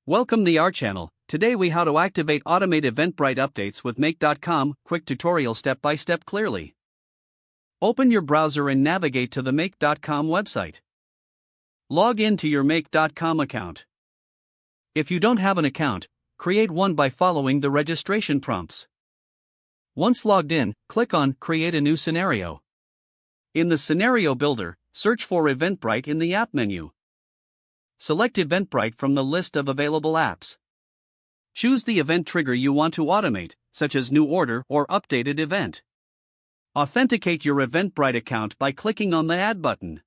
Welcome to our channel. Today we how to activate automate Eventbrite updates with Make.com, quick tutorial step by step clearly. Open your browser and navigate to the Make.com website. Log in to your Make.com account. If you don't have an account, create one by following the registration prompts. Once logged in, click on Create a new scenario. In the Scenario Builder, search for Eventbrite in the app menu. Select Eventbrite from the list of available apps. Choose the event trigger you want to automate, such as new order or updated event. Authenticate your Eventbrite account by clicking on the Add button.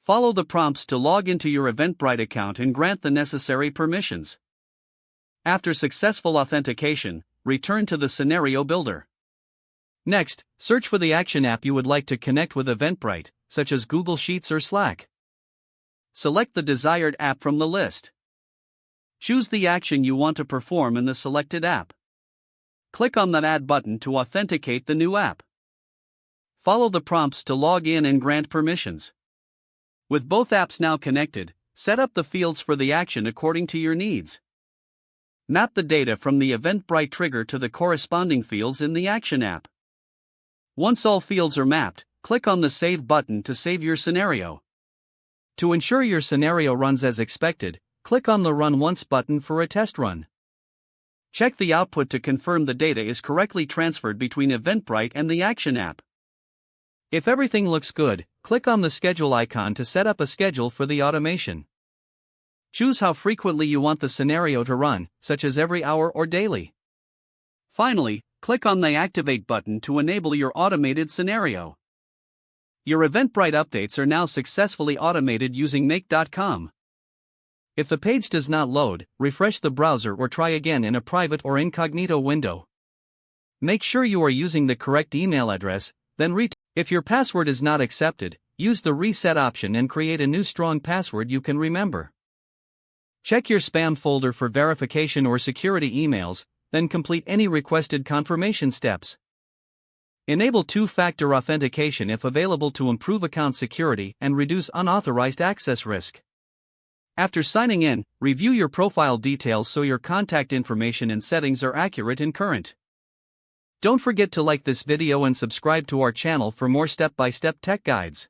Follow the prompts to log into your Eventbrite account and grant the necessary permissions. After successful authentication, return to the Scenario Builder. Next, search for the action app you would like to connect with Eventbrite, such as Google Sheets or Slack. Select the desired app from the list. Choose the action you want to perform in the selected app. Click on that Add button to authenticate the new app. Follow the prompts to log in and grant permissions. With both apps now connected, set up the fields for the action according to your needs. Map the data from the Eventbrite trigger to the corresponding fields in the Action app. Once all fields are mapped, click on the Save button to save your scenario. To ensure your scenario runs as expected, click on the Run Once button for a test run. Check the output to confirm the data is correctly transferred between Eventbrite and the Action app. If everything looks good, click on the Schedule icon to set up a schedule for the automation. Choose how frequently you want the scenario to run, such as every hour or daily. Finally, click on the Activate button to enable your automated scenario. Your Eventbrite updates are now successfully automated using Make.com. If the page does not load, refresh the browser or try again in a private or incognito window. Make sure you are using the correct email address, then if your password is not accepted, use the reset option and create a new strong password you can remember. Check your spam folder for verification or security emails, then complete any requested confirmation steps. Enable two-factor authentication if available to improve account security and reduce unauthorized access risk. After signing in, review your profile details so your contact information and settings are accurate and current. Don't forget to like this video and subscribe to our channel for more step-by-step tech guides.